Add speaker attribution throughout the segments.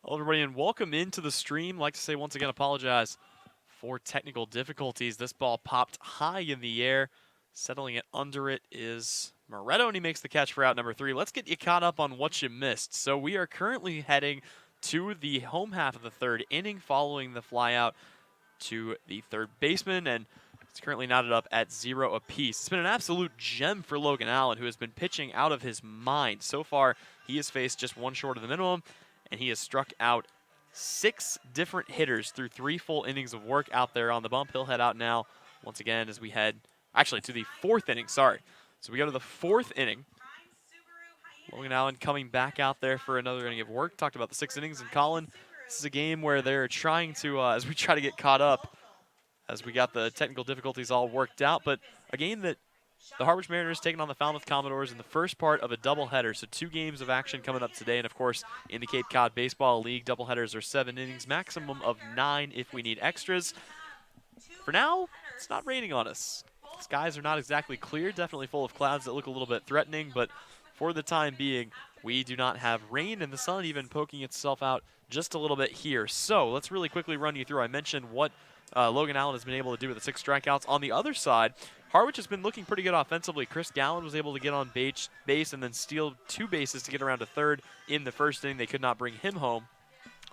Speaker 1: Hello, everybody, and welcome into the stream. I'd like to say once again, apologize for technical difficulties. This ball popped high in the air. Settling it under it is Moretto, and he makes the catch for out number 3. Let's get you caught up on what you missed. So we are currently heading to the home half of the third inning following the flyout to the third baseman, and it's currently knotted up at 0 apiece. It's been an absolute gem for Logan Allen, who has been pitching out of his mind. So far, he has faced just one short of the minimum, and he has struck out 6 different hitters through 3 full innings of work out there on the bump. He'll head out now once again as we head, actually, to the 4th inning, sorry. So we go to the 4th inning. Logan Allen coming back out there for another inning of work. Talked about the 6 innings, and Colin, this is a game where they're trying to, as we try to get caught up, as we got the technical difficulties all worked out, but a game that the Harwich Mariners taking on the Falmouth Commodores in the first part of a doubleheader. So 2 games of action coming up today, and of course, in the Cape Cod Baseball League, doubleheaders are 7 innings, maximum of 9 if we need extras. For now, it's not raining on us. Skies are not exactly clear, definitely full of clouds that look a little bit threatening, but for the time being, we do not have rain, and the sun even poking itself out just a little bit here. So let's really quickly run you through. I mentioned what Logan Allen has been able to do with the 6 strikeouts. On the other side, Harwich has been looking pretty good offensively. Chris Gallen was able to get on base and then steal 2 bases to get around to third in the first inning. They could not bring him home.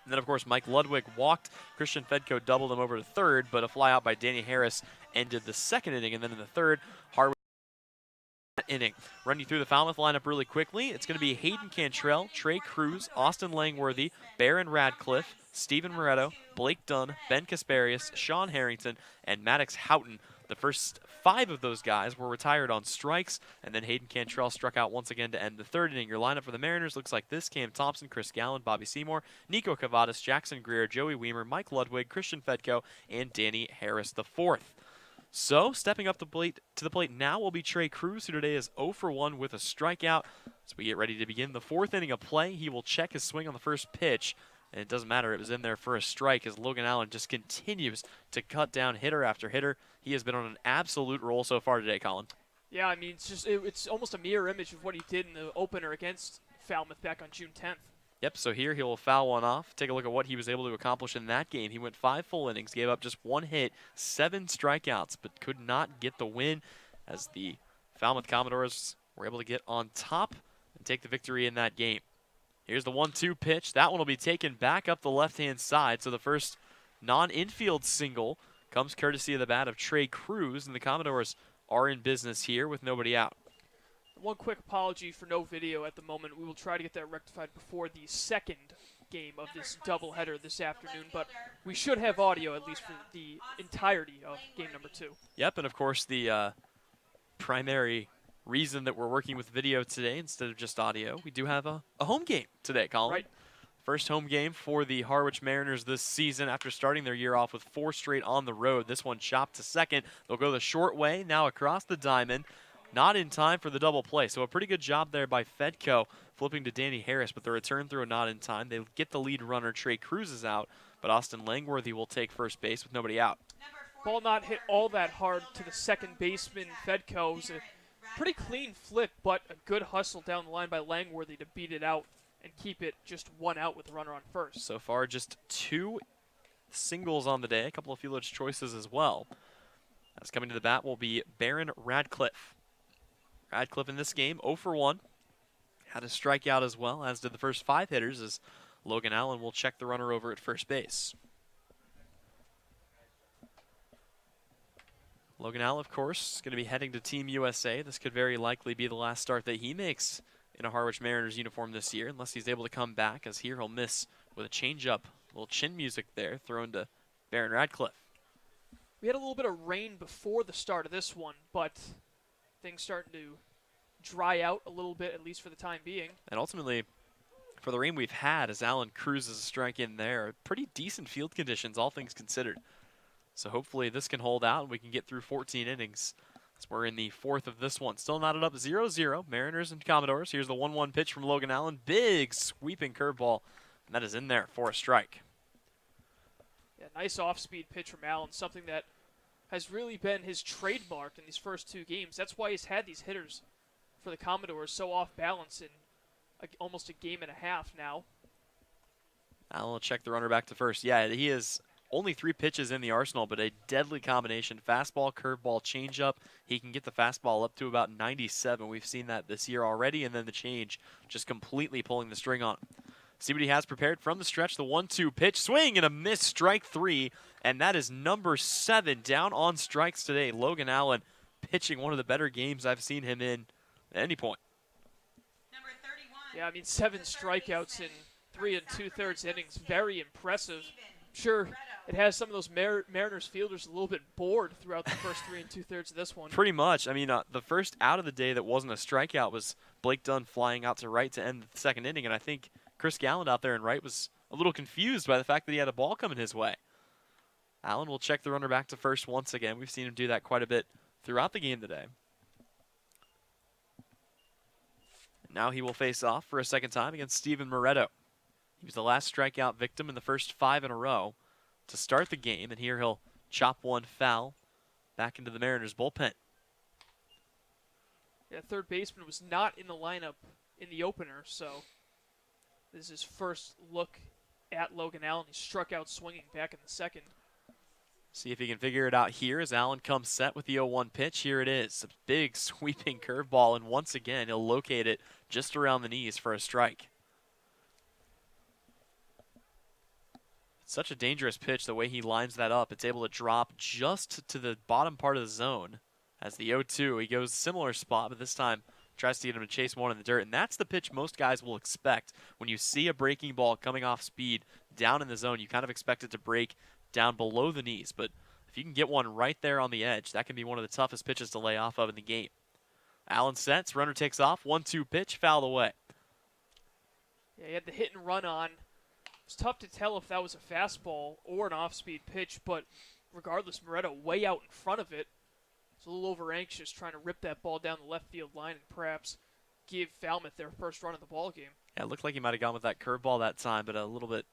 Speaker 1: And then, of course, Mike Ludwig walked. Christian Fedko doubled him over to third, but a flyout by Danny Harris ended the second inning. And then in the third, Harwich inning. Run you through the Falmouth lineup really quickly. It's going to be Hayden Cantrell, Trey Cruz, Austin Langworthy, Barron Radcliffe, Stephen Moretto, Blake Dunn, Ben Kasparius, Sean Harrington, and Maddox Houghton. The first 5 of those guys were retired on strikes, and then Hayden Cantrell struck out once again to end the third inning. Your lineup for the Mariners looks like this: Cam Thompson, Chris Gallen, Bobby Seymour, Nico Cavadas, Jackson Greer, Joey Weimer, Mike Ludwig, Christian Fedko, and Danny Harris IV. So, stepping up to the plate now will be Trey Cruz, who today is 0 for 1 with a strikeout. As we get ready to begin the 4th inning of play, he will check his swing on the first pitch, and it doesn't matter, it was in there for a strike as Logan Allen just continues to cut down hitter after hitter. He has been on an absolute roll so far today, Colin.
Speaker 2: Yeah, I mean, it's almost a mirror image of what he did in the opener against Falmouth back on June 10th.
Speaker 1: Yep, so here he will foul one off. Take a look at what he was able to accomplish in that game. He went 5 full innings, gave up just 1 hit, 7 strikeouts, but could not get the win as the Falmouth Commodores were able to get on top and take the victory in that game. Here's the 1-2 pitch. That one will be taken back up the left-hand side, so the first non-infield single comes courtesy of the bat of Trey Cruz, and the Commodores are in business here with nobody out.
Speaker 2: One quick apology for no video at the moment. We will try to get that rectified before the second game of this doubleheader this afternoon, but we should have audio at least for the entirety of game number 2.
Speaker 1: Yep, and of course the primary reason that we're working with video today instead of just audio, we do have a home game today, Colin.
Speaker 2: Right.
Speaker 1: First home game for the Harwich Mariners this season after starting their year off with 4 straight on the road. This one chopped to second. They'll go the short way, now across the diamond. Not in time for the double play, so a pretty good job there by Fedko, flipping to Danny Harris, but the return throw not in time. They get the lead runner, Trey Cruz, is out, but Austin Langworthy will take first base with nobody out.
Speaker 2: Ball not hit all that hard to the second baseman, Fedko. It was a pretty clean flip, but a good hustle down the line by Langworthy to beat it out and keep it just 1 out with the runner on first.
Speaker 1: So far, just 2 singles on the day, a couple of fielders choices as well. As coming to the bat will be Barron Radcliffe. Radcliffe in this game, 0 for 1. Had a strikeout as well, as did the first 5 hitters, as Logan Allen will check the runner over at first base. Logan Allen, of course, is going to be heading to Team USA. This could very likely be the last start that he makes in a Harwich Mariners uniform this year, unless he's able to come back, as here he'll miss with a changeup. A little chin music there, thrown to Barron Radcliffe.
Speaker 2: We had a little bit of rain before the start of this one, but things starting to dry out a little bit, at least for the time being.
Speaker 1: And ultimately, for the rain we've had, as Allen cruises a strike in there, pretty decent field conditions, all things considered. So hopefully this can hold out and we can get through 14 innings. As we're in the 4th of this one. Still knotted up 0-0, Mariners and Commodores. Here's the 1-1 pitch from Logan Allen. Big sweeping curveball, and that is in there for a strike.
Speaker 2: Yeah, nice off-speed pitch from Allen, something that has really been his trademark in these first 2 games. That's why he's had these hitters for the Commodores so off balance in almost a game and a half now.
Speaker 1: Allen will check the runner back to first. Yeah, he is only 3 pitches in the arsenal, but a deadly combination. Fastball, curveball, changeup. He can get the fastball up to about 97. We've seen that this year already, and then the change just completely pulling the string on him. See what he has prepared from the stretch. The 1-2 pitch, swing and a miss, strike 3, and that is number 7 down on strikes today. Logan Allen pitching one of the better games I've seen him in at any point.
Speaker 2: Yeah, I mean, 7 strikeouts in 3 2/3 innings. Very impressive. Sure, it has some of those Mariners fielders a little bit bored throughout the first 3 2/3 of this one.
Speaker 1: Pretty much. I mean, the first out of the day that wasn't a strikeout was Blake Dunn flying out to right to end the second inning, and I think Chris Galland out there in right was a little confused by the fact that he had a ball coming his way. Allen will check the runner back to first once again. We've seen him do that quite a bit throughout the game today. Now he will face off for a second time against Steven Moretto. He was the last strikeout victim in the first 5 in a row to start the game, and here he'll chop one foul back into the Mariners bullpen.
Speaker 2: Yeah, third baseman was not in the lineup in the opener, so this is his first look at Logan Allen. He struck out swinging back in the second.
Speaker 1: See if he can figure it out here as Allen comes set with the 0-1 pitch. Here it is, a big sweeping curveball, and once again he'll locate it just around the knees for a strike. It's such a dangerous pitch the way he lines that up. It's able to drop just to the bottom part of the zone. As the 0-2, he goes similar spot, but this time tries to get him to chase one in the dirt, and that's the pitch most guys will expect. When you see a breaking ball coming off speed down in the zone, you kind of expect it to break down below the knees, but if you can get one right there on the edge, that can be one of the toughest pitches to lay off of in the game. Allen sets, runner takes off, 1-2 pitch, fouled away.
Speaker 2: Yeah, he had the hit and run on. It's tough to tell if that was a fastball or an off-speed pitch, but regardless, Moretto way out in front of it. He's a little over anxious, trying to rip that ball down the left field line and perhaps give Falmouth their first run of the ball game.
Speaker 1: Yeah, it looked like he might have gone with that curveball that time, but a little bit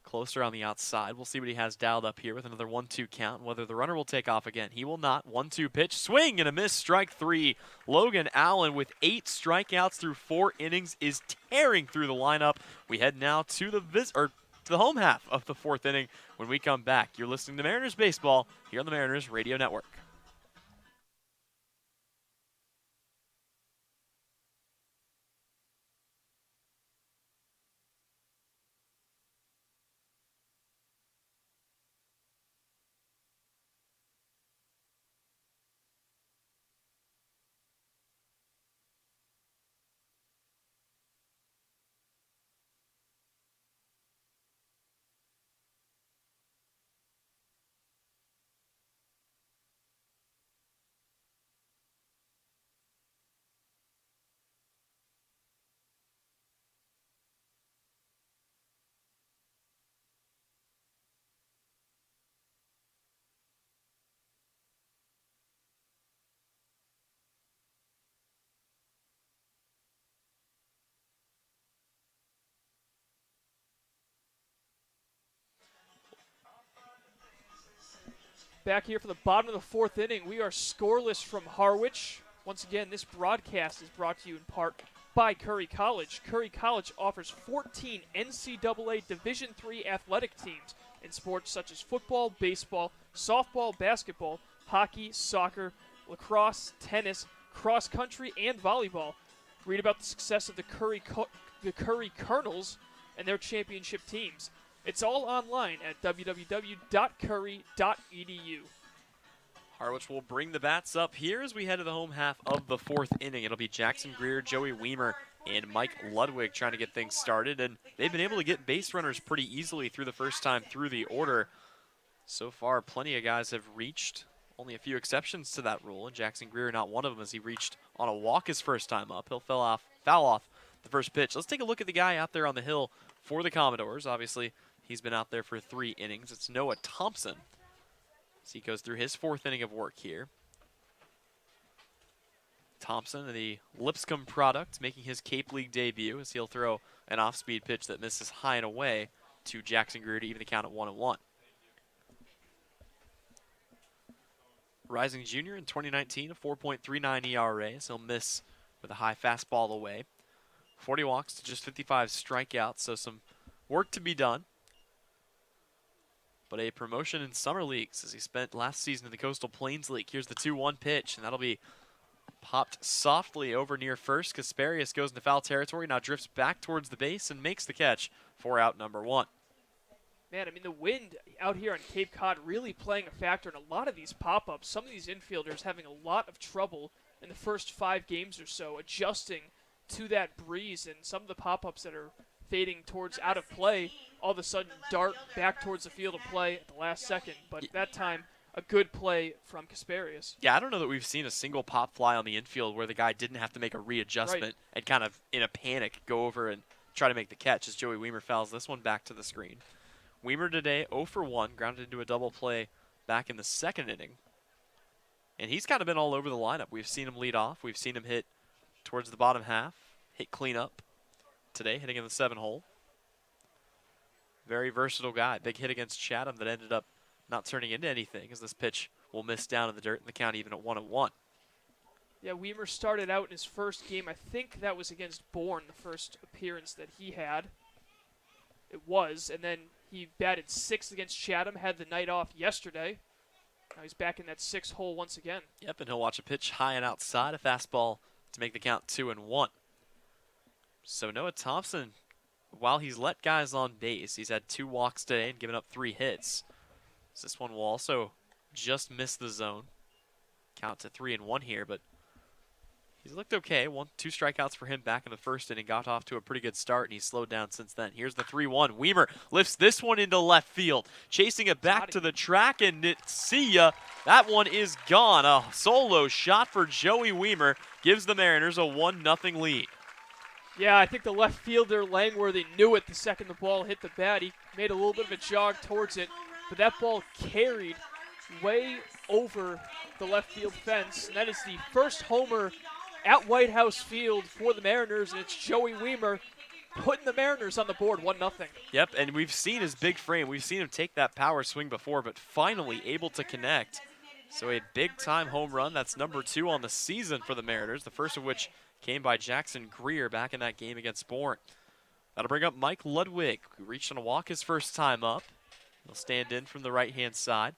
Speaker 1: closer on the outside. We'll see what he has dialed up here with another 1-2 count, and whether the runner will take off again. He will not. 1-2 pitch, swing and a miss, strike 3. Logan Allen with 8 strikeouts through 4 innings is tearing through the lineup. We head now to the home half of the 4th inning. When we come back, you're listening to Mariners Baseball here on the Mariners Radio Network.
Speaker 2: Back here for the bottom of the 4th inning, we are scoreless from Harwich. Once again, this broadcast is brought to you in part by Curry College. Curry College offers 14 NCAA Division III athletic teams in sports such as football, baseball, softball, basketball, hockey, soccer, lacrosse, tennis, cross country, and volleyball. Read about the success of the Curry Colonels and their championship teams. It's all online at www.curry.edu.
Speaker 1: Harwich will bring the bats up here as we head to the home half of the 4th inning. It'll be Jackson Greer, Joey Weimer, and Mike Ludwig trying to get things started, and they've been able to get base runners pretty easily through the first time through the order. So far, plenty of guys have reached, only a few exceptions to that rule, and Jackson Greer not one of them as he reached on a walk his first time up. He'll foul off the first pitch. Let's take a look at the guy out there on the hill for the Commodores. Obviously, he's been out there for 3 innings. It's Noah Thompson as he goes through his 4th inning of work here. Thompson, the Lipscomb product, making his Cape League debut as he'll throw an off-speed pitch that misses high and away to Jackson Greer to even the count at 1-1. Rising junior in 2019, a 4.39 ERA, so he'll miss with a high fastball away. 40 walks to just 55 strikeouts, so some work to be done. but a promotion in summer leagues as he spent last season in the Coastal Plains League. Here's the 2-1 pitch, and that'll be popped softly over near first. Kasparius goes into foul territory, now drifts back towards the base and makes the catch for out number 1.
Speaker 2: Man, I mean, the wind out here on Cape Cod really playing a factor in a lot of these pop-ups. Some of these infielders having a lot of trouble in the first 5 games or so adjusting to that breeze, and some of the pop-ups that are fading towards out of play all of a sudden dart back towards the field of play at the last second. But that time, a good play from Kasparius.
Speaker 1: Yeah, I don't know that we've seen a single pop fly on the infield where the guy didn't have to make a readjustment and kind of in a panic go over and try to make the catch as Joey Weimer fouls this one back to the screen. Weimer today 0 for 1, grounded into a double play back in the second inning. And he's kind of been all over the lineup. We've seen him lead off. We've seen him hit towards the bottom half, hit cleanup today, hitting in the 7-hole. Very versatile guy. Big hit against Chatham that ended up not turning into anything as this pitch will miss down in the dirt and the count even at 1-1.
Speaker 2: Yeah, Weimer started out in his first game. I think that was against Bourne, the first appearance that he had. It was, and then he batted 6th against Chatham, had the night off yesterday. Now he's back in that 6th hole once again.
Speaker 1: Yep, and he'll watch a pitch high and outside, a fastball to make the count 2-1. So Noah Thompson, while he's let guys on base, he's had 2 walks today and given up 3 hits. So this one will also just miss the zone. Count to 3-1 here, but he's looked okay. 2 strikeouts for him back in the first inning. Got off to a pretty good start, and he's slowed down since then. Here's the 3-1. Weimer lifts this one into left field, chasing it back to the track, and see ya. That one is gone. A solo shot for Joey Weimer gives the Mariners a 1-0 lead.
Speaker 2: Yeah, I think the left fielder, Langworthy, knew it the second the ball hit the bat. He made a little bit of a jog towards it, but that ball carried way over the left field fence, and that is the first homer at White House Field for the Mariners, and it's Joey Weimer putting the Mariners on the board 1-0.
Speaker 1: Yep, and we've seen his big frame. We've seen him take that power swing before, but finally able to connect. So a big-time home run. That's number 2 on the season for the Mariners, the first of which came by Jackson Greer back in that game against Bourne. That'll bring up Mike Ludwig, who reached on a walk his first time up. He'll stand in from the right-hand side.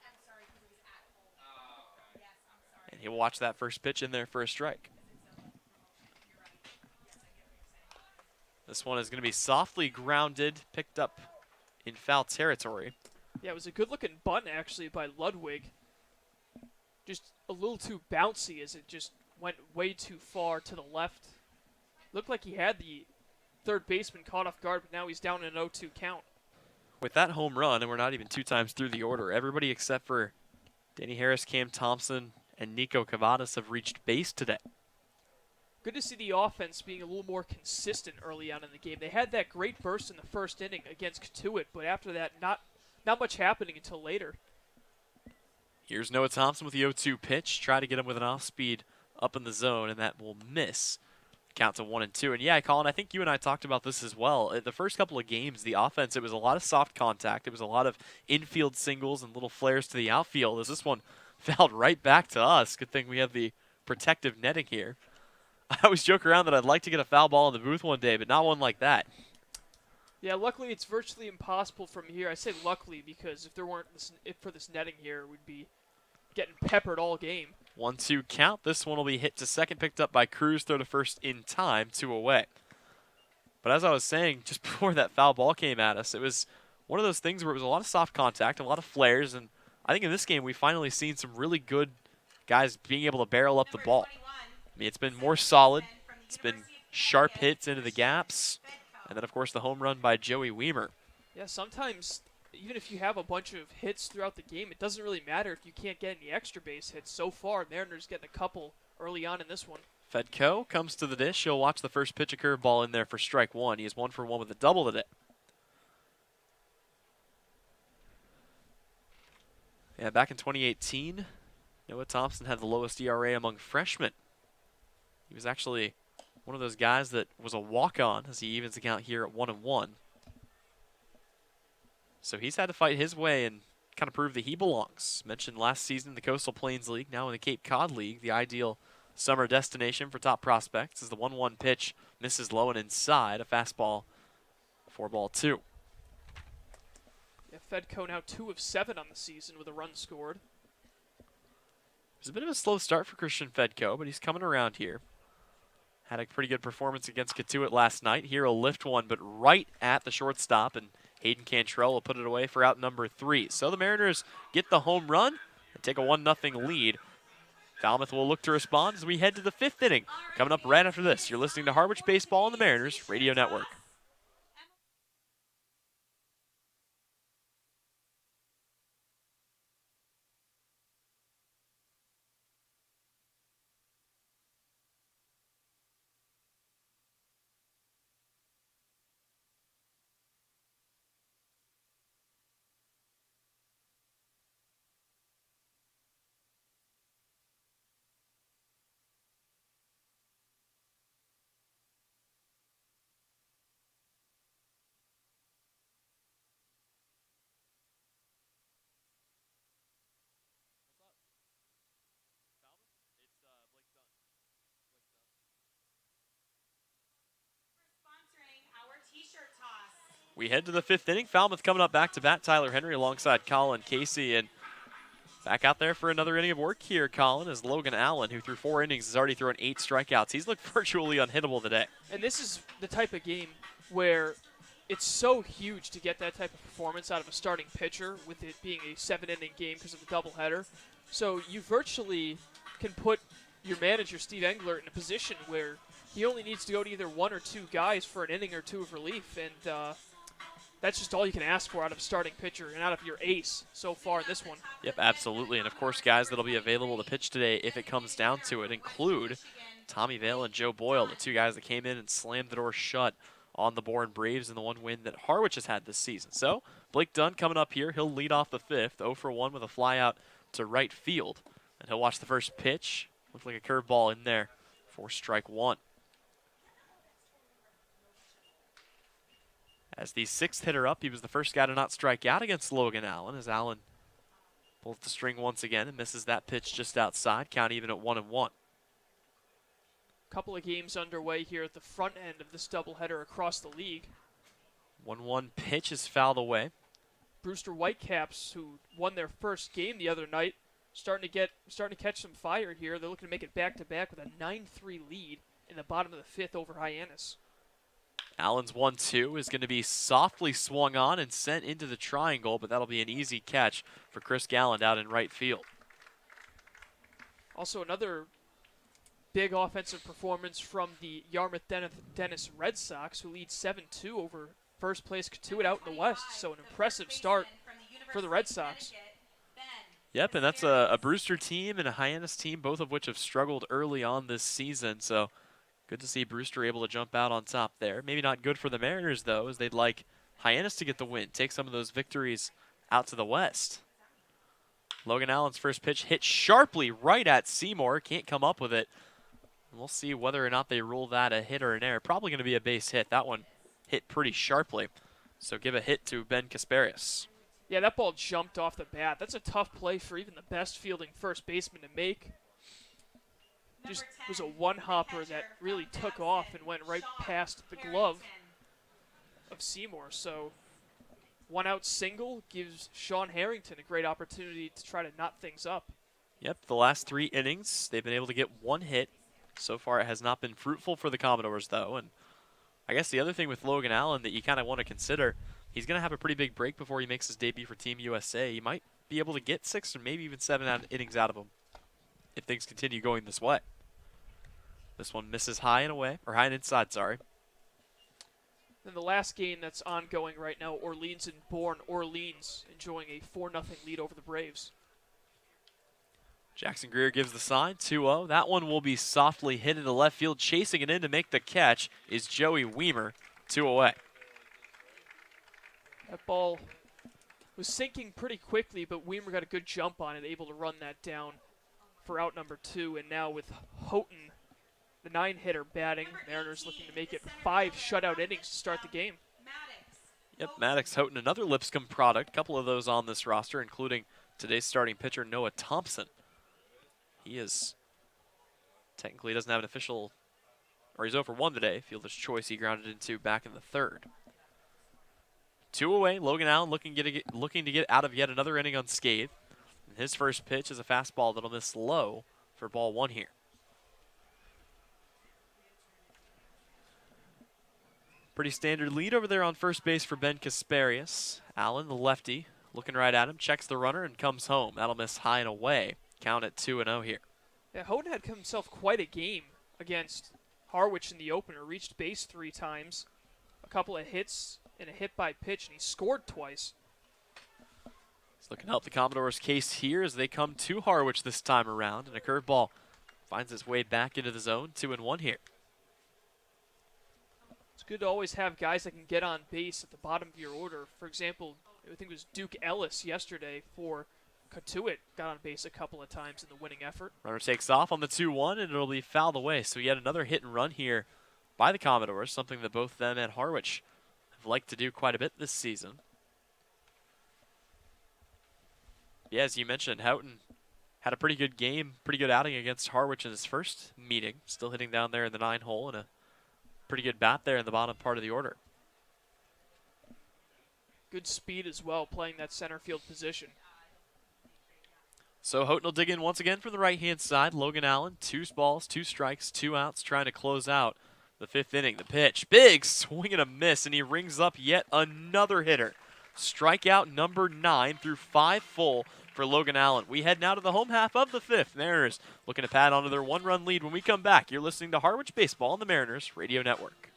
Speaker 1: And he'll watch that first pitch in there for a strike. This one is going to be softly grounded, picked up in foul territory.
Speaker 2: Yeah, it was a good-looking bunt, actually, by Ludwig. Just a little too bouncy as it just went way too far to the left. Looked like he had the third baseman caught off guard, but now he's down in an 0-2 count.
Speaker 1: With that home run, and we're not even 2 times through the order, everybody except for Danny Harris, Cam Thompson, and Nico Cavadas have reached base today.
Speaker 2: Good to see the offense being a little more consistent early on in the game. They had that great burst in the first inning against Katuitt, but after that, not much happening until later.
Speaker 1: Here's Noah Thompson with the 0-2 pitch. Try to get him with an off-speed up in the zone, and that will miss. Count to 1-2. And yeah, Colin, I think you and I talked about this as well. The first couple of games, the offense, it was a lot of soft contact. It was a lot of infield singles and little flares to the outfield. As this one fouled right back to us. Good thing we have the protective netting here. I always joke around that I'd like to get a foul ball in the booth one day, but not one like that.
Speaker 2: Yeah, luckily it's virtually impossible from here. I say luckily because if there weren't for this netting here, we'd be getting peppered all game.
Speaker 1: 1-2 count. This one will be hit to second, picked up by Cruz, throw to first in time, 2 away. But as I was saying, just before that foul ball came at us, it was one of those things where it was a lot of soft contact, a lot of flares, and I think in this game we've finally seen some really good guys being able to barrel up the ball. I mean, it's been more solid. It's been sharp hits into the gaps. And then, of course, the home run by Joey Weimer.
Speaker 2: Yeah, sometimes, even if you have a bunch of hits throughout the game, it doesn't really matter if you can't get any extra base hits. So far, Mariners getting a couple early on in this one.
Speaker 1: Fedko comes to the dish. He'll watch the first pitch, a curveball in there for strike 1. He is 1 for 1 with a double today. Yeah, back in 2018, Noah Thompson had the lowest ERA among freshmen. He was actually one of those guys that was a walk-on as he evens the count here at 1-1. So he's had to fight his way and kind of prove that he belongs. Mentioned last season in the Coastal Plains League, now in the Cape Cod League, the ideal summer destination for top prospects. As the 1-1 pitch misses low and inside, a fastball, 4-2.
Speaker 2: Yeah, Fedco now 2 of 7 on the season with a run scored.
Speaker 1: It was a bit of a slow start for Christian Fedco, but he's coming around here. Had a pretty good performance against Katuitt last night. Here a lift one, but right at the shortstop, and Hayden Cantrell will put it away for out number 3. So the Mariners get the home run and take a 1-0 lead. Falmouth will look to respond as we head to the 5th inning. Coming up right after this, you're listening to Harwich Baseball on the Mariners Radio Network. We head to the 5th inning. Falmouth coming up back to bat. Tyler Henry alongside Colin Casey, and back out there for another inning of work here, Colin, is Logan Allen, who through 4 innings has already thrown 8 strikeouts. He's looked virtually unhittable today.
Speaker 2: And this is the type of game where it's so huge to get that type of performance out of a starting pitcher, with it being a 7-inning game because of the doubleheader. So you virtually can put your manager, Steve Englert, in a position where he only needs to go to either 1 or 2 guys for an inning or 2 of relief, and that's just all you can ask for out of a starting pitcher and out of your ace so far in this one.
Speaker 1: Yep, absolutely. And, of course, guys that'll be available to pitch today if it comes down to it include Tommy Vale and Joe Boyle, the 2 guys that came in and slammed the door shut on the Bourne Braves in the 1 win that Harwich has had this season. So Blake Dunn coming up here. He'll lead off the 5th, 0 for 1 with a fly out to right field. And he'll watch the first pitch. Looked like a curveball in there for strike 1. As the 6th hitter up, he was the first guy to not strike out against Logan Allen, as Allen pulls the string once again and misses that pitch just outside. Count even at 1-1.
Speaker 2: Couple of games underway here at the front end of this doubleheader across the league.
Speaker 1: 1-1 pitch is fouled away.
Speaker 2: Brewster Whitecaps, who won their first game the other night, starting to catch some fire here. They're looking to make it back-to-back with a 9-3 lead in the bottom of the 5th over Hyannis.
Speaker 1: Allen's 1-2 is going to be softly swung on and sent into the triangle, but that'll be an easy catch for Chris Galland out in right field.
Speaker 2: Also another big offensive performance from the Yarmouth Dennis Red Sox, who lead 7-2 over first place Katuitt out in the West. So an impressive start for the Red Sox.
Speaker 1: Yep, and that's a Brewster team and a Hyannis team, both of which have struggled early on this season. So good to see Brewster able to jump out on top there. Maybe not good for the Mariners, though, as they'd like Hyannis to get the win, take some of those victories out to the West. Logan Allen's first pitch hit sharply right at Seymour. Can't come up with it. We'll see whether or not they rule that a hit or an error. Probably going to be a base hit. That one hit pretty sharply. So give a hit to Ben Kasparius.
Speaker 2: Yeah, that ball jumped off the bat. That's a tough play for even the best fielding first baseman to make. Just was a one-hopper that really took off and went right past the glove of Seymour. So 1-out single gives Sean Harrington a great opportunity to try to knot things up.
Speaker 1: Yep, the last 3 innings, they've been able to get 1 hit. So far, it has not been fruitful for the Commodores, though. And I guess the other thing with Logan Allen that you kind of want to consider, he's going to have a pretty big break before he makes his debut for Team USA. You might be able to get 6 or maybe even 7 innings out of him if things continue going this way. This one misses high and away, or high and inside, sorry.
Speaker 2: Then the last game that's ongoing right now, Orleans and Bourne. Orleans enjoying a 4-0 lead over the Braves.
Speaker 1: Jackson Greer gives the sign, 2-0. That one will be softly hit into left field. Chasing it in to make the catch is Joey Weimer, 2 away.
Speaker 2: That ball was sinking pretty quickly, but Weimer got a good jump on it, able to run that down for out number 2. And now with Houghton, the 9-hitter, batting, Mariners looking to make it 5 shutout innings to start the game.
Speaker 1: Yep, Maddox Houghton, another Lipscomb product. Couple of those on this roster, including today's starting pitcher, Noah Thompson. He is technically doesn't have an official, or he's 0 for 1 today. Fielder's choice he grounded into back in the 3rd. 2 away. Logan Allen looking to get out of yet another inning unscathed. And his first pitch is a fastball that'll miss low for ball 1 here. Pretty standard lead over there on first base for Ben Kasparius. Allen, the lefty, looking right at him, checks the runner and comes home. That'll miss high and away. Count at 2-0 here.
Speaker 2: Yeah, Houghton had himself quite a game against Harwich in the opener. Reached base 3 times, a couple of hits and a hit by pitch, and he scored twice.
Speaker 1: He's looking to help the Commodores' case here as they come to Harwich this time around, and a curveball finds its way back into the zone. 2-1 here.
Speaker 2: It's good to always have guys that can get on base at the bottom of your order. For example, I think it was Duke Ellis yesterday for Katuitt, got on base a couple of times in the winning effort.
Speaker 1: Runner takes off on the 2-1, and it'll be fouled away. So yet another hit and run here by the Commodores, something that both them and Harwich have liked to do quite a bit this season. Yeah, as you mentioned, Houghton had a pretty good game, pretty good outing against Harwich in his first meeting. Still hitting down there in the 9-hole and a pretty good bat there in the bottom part of the order.
Speaker 2: Good speed as well, playing that center field position.
Speaker 1: So Houghton will dig in once again from the right-hand side. Logan Allen, 2 balls, 2 strikes, 2 outs, trying to close out the 5th inning. The pitch, big swing and a miss, and he rings up yet another hitter. Strikeout number 9 through 5 full for Logan Allen. We head now to the home half of the 5th. Mariners looking to pad onto their 1-run lead when we come back. You're listening to Harwich Baseball on the Mariners Radio Network.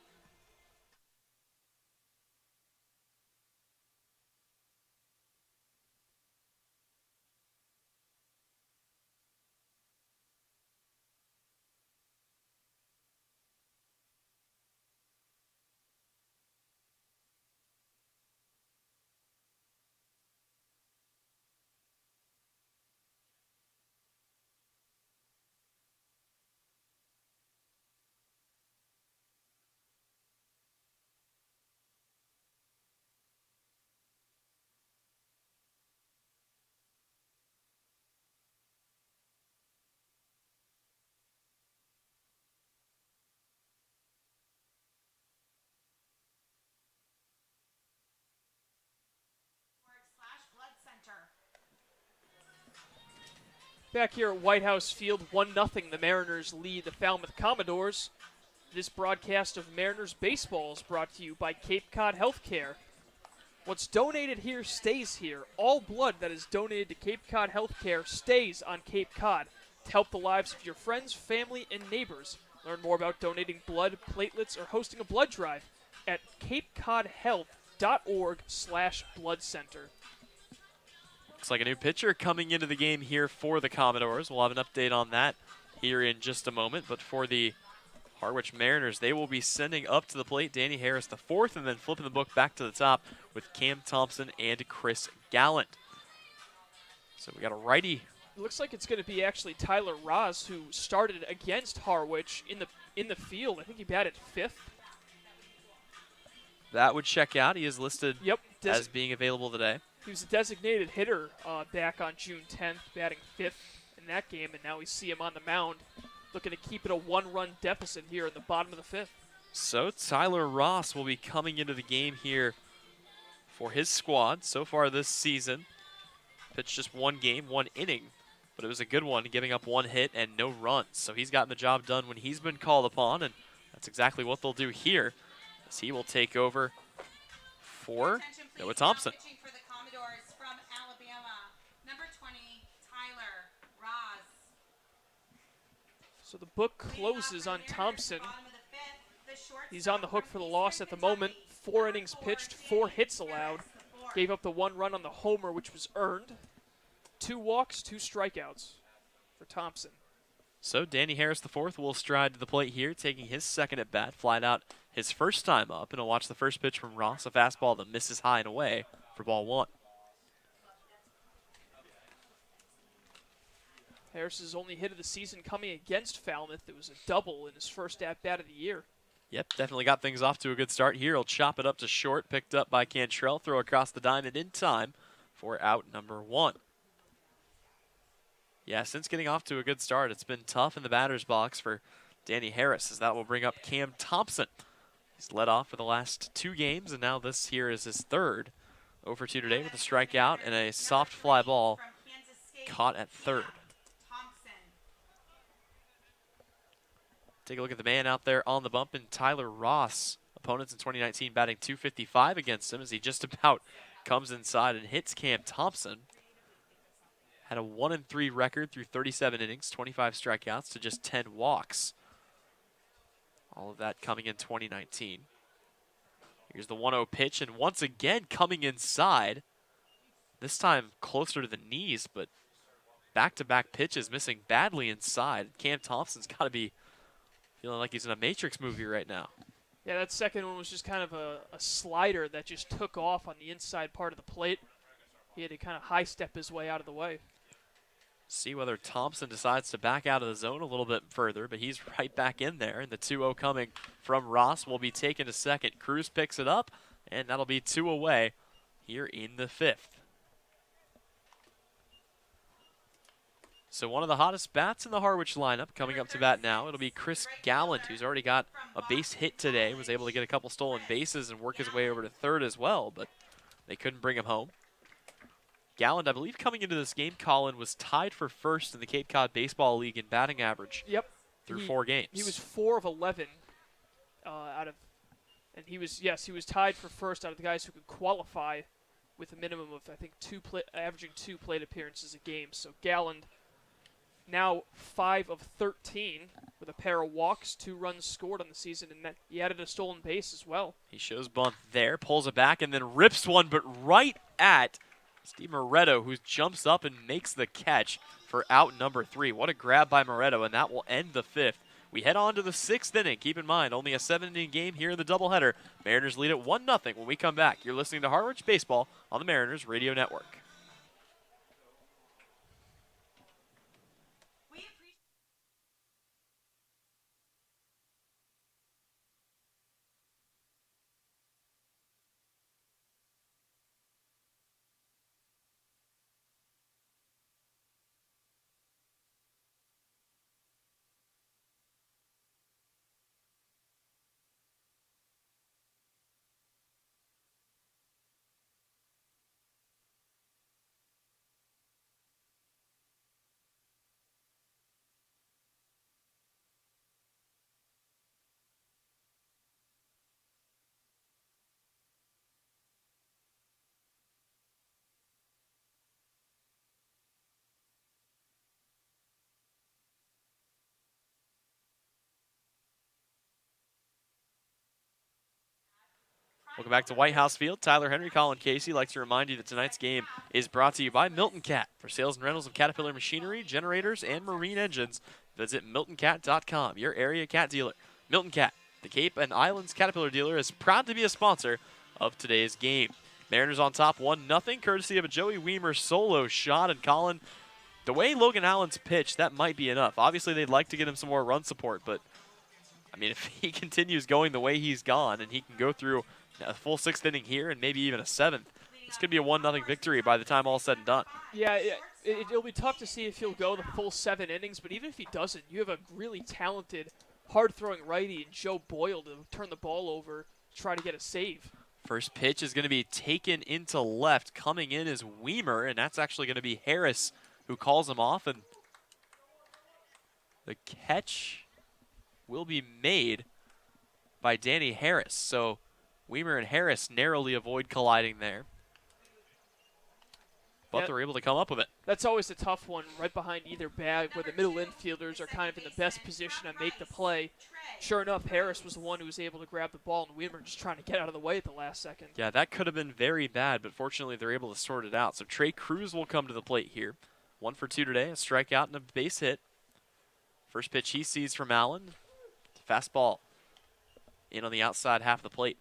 Speaker 2: Back here at White House Field, 1-0, the Mariners lead the Falmouth Commodores. This broadcast of Mariners baseball is brought to you by Cape Cod Healthcare. What's donated here stays here. All blood that is donated to Cape Cod Healthcare stays on Cape Cod to help the lives of your friends, family, and neighbors. Learn more about donating blood, platelets, or hosting a blood drive at capecodhealth.org/blood center.
Speaker 1: Looks like a new pitcher coming into the game here for the Commodores. We'll have an update on that here in just a moment. But for the Harwich Mariners, they will be sending up to the plate Danny Harris IV and then flipping the book back to the top with Cam Thompson and Chris Gallant. So we got a righty.
Speaker 2: It looks like it's going to be actually Tyler Ross who started against Harwich in the field. I think he batted 5th.
Speaker 1: That would check out. He is listed
Speaker 2: Yep,
Speaker 1: as being available today.
Speaker 2: He was a designated hitter back on June 10th, batting 5th in that game, and now we see him on the mound looking to keep it a 1-run deficit here in the bottom of the 5th.
Speaker 1: So Tyler Ross will be coming into the game here for his squad so far this season. Pitched just 1 game, 1 inning, but it was a good one, giving up 1 hit and no runs. So he's gotten the job done when he's been called upon, and that's exactly what they'll do here, as he will take over for Noah Thompson.
Speaker 2: So the book closes on Thompson. He's on the hook for the loss at the moment. 4 innings pitched, 4 hits allowed. Gave up the 1 run on the homer, which was earned. 2 walks, 2 strikeouts for Thompson.
Speaker 1: So Danny Harris IV will stride to the plate here, taking his second at bat, flied out his first time up, and he'll watch the first pitch from Ross, a fastball that misses high and away for ball 1.
Speaker 2: Harris's only hit of the season coming against Falmouth. It was a double in his first at-bat of the year.
Speaker 1: Yep, definitely got things off to a good start here. He'll chop it up to short, picked up by Cantrell, throw across the diamond in time for out number 1. Yeah, since getting off to a good start, it's been tough in the batter's box for Danny Harris, as that will bring up Cam Thompson. He's led off for the last 2 games, and now this here is his third. 0 for 2 today with a strikeout and a soft fly ball caught at third. Take a look at the man out there on the bump, and Tyler Ross. Opponents in 2019 batting .255 against him as he just about comes inside and hits Cam Thompson. Had a 1-3 record through 37 innings, 25 strikeouts to just 10 walks. All of that coming in 2019. Here's the 1-0 pitch, and once again coming inside. This time closer to the knees, but back-to-back pitches missing badly inside. Cam Thompson's got to be feeling like he's in a Matrix movie right now.
Speaker 2: Yeah, that second one was just kind of a slider that just took off on the inside part of the plate. He had to kind of high step his way out of the way.
Speaker 1: See whether Thompson decides to back out of the zone a little bit further, but he's right back in there. And the 2-0 coming from Ross will be taken to second. Cruz picks it up, and that'll be 2 away here in the 5th. So one of the hottest bats in the Harwich lineup coming up to bat now. It'll be Chris Gallant, who's already got a base hit today, was able to get a couple stolen bases and work his way over to third as well, but they couldn't bring him home. Gallant, I believe coming into this game, Colin, was tied for first in the Cape Cod Baseball League in batting average.
Speaker 2: Yep.
Speaker 1: Through 4 games.
Speaker 2: He was 4 of 11 out of, and he was tied for first out of the guys who could qualify with a minimum of, I think, averaging 2 plate appearances a game. So Gallant now 5 of 13 with a pair of walks, 2 runs scored on the season, and he added a stolen base as well.
Speaker 1: He shows bunt there, pulls it back, and then rips one, but right at Steve Moretto, who jumps up and makes the catch for out number 3. What a grab by Moretto, and that will end the 5th. We head on to the 6th inning. Keep in mind, only a 7-inning game here in the doubleheader. Mariners lead at 1-0 when we come back. You're listening to Harwich Baseball on the Mariners Radio Network. Welcome back to White House Field. Tyler Henry, Colin Casey. Like to remind you that tonight's game is brought to you by Milton Cat. For sales and rentals of Caterpillar machinery, generators, and marine engines, visit MiltonCat.com, your area cat dealer. Milton Cat, the Cape and Islands Caterpillar dealer, is proud to be a sponsor of today's game. Mariners on top 1-0, courtesy of a Joey Weimer solo shot. And Colin, the way Logan Allen's pitched, that might be enough. Obviously, they'd like to get him some more run support, but I mean, if he continues going the way he's gone and he can go through a full 6th inning here and maybe even a 7th, this could be a 1-0 victory by the time all's said and done.
Speaker 2: Yeah, it'll be tough to see if he'll go the full 7 innings, but even if he doesn't, you have a really talented, hard-throwing righty in Joe Boyle to turn the ball over, try to get a save.
Speaker 1: First pitch is going to be taken into left. Coming in is Weimer, and that's actually going to be Harris who calls him off, and the catch will be made by Danny Harris. So Weimer and Harris narrowly avoid colliding there, but they're able to come up with it.
Speaker 2: That's always a tough one, right behind either bag, where the middle infielders are kind of in the best position to make the play. Sure enough, Harris was the one who was able to grab the ball, and Weimer just trying to get out of the way at the last second.
Speaker 1: Yeah, that could have been very bad, but fortunately they're able to sort it out. So Trey Cruz will come to the plate here. 1 for 2 today, a strikeout and a base hit. First pitch he sees from Allen. Fastball in on the outside half of the plate.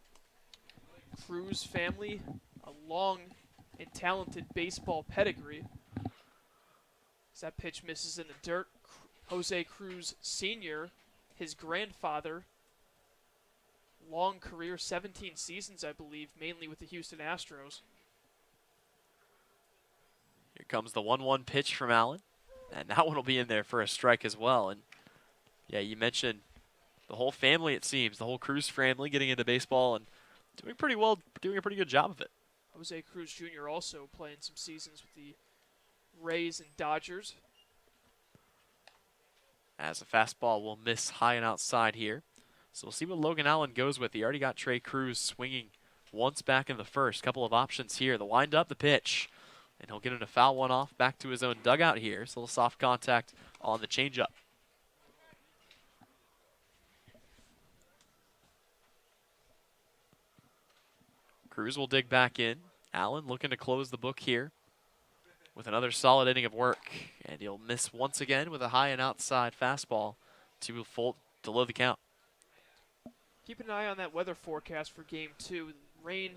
Speaker 2: Cruz family, a long and talented baseball pedigree. As that pitch misses in the dirt, Jose Cruz Sr., his grandfather, long career, 17 seasons, I believe, mainly with the Houston Astros.
Speaker 1: Here comes the 1-1 pitch from Allen, and that one will be in there for a strike as well. And yeah, you mentioned the whole family, it seems, the whole Cruz family getting into baseball and doing pretty well, doing a pretty good job of it.
Speaker 2: Jose Cruz Jr. also playing some seasons with the Rays and Dodgers.
Speaker 1: As a fastball will miss high and outside here. So we'll see what Logan Allen goes with. He already got Trey Cruz swinging once back in the first. Couple of options here. The windup, the pitch. And he'll get him to foul one off back to his own dugout here. So a little soft contact on the changeup. Cruz will dig back in. Allen looking to close the book here with another solid inning of work. And he'll miss once again with a high and outside fastball to low the count.
Speaker 2: Keep an eye on that weather forecast for Game 2. Rain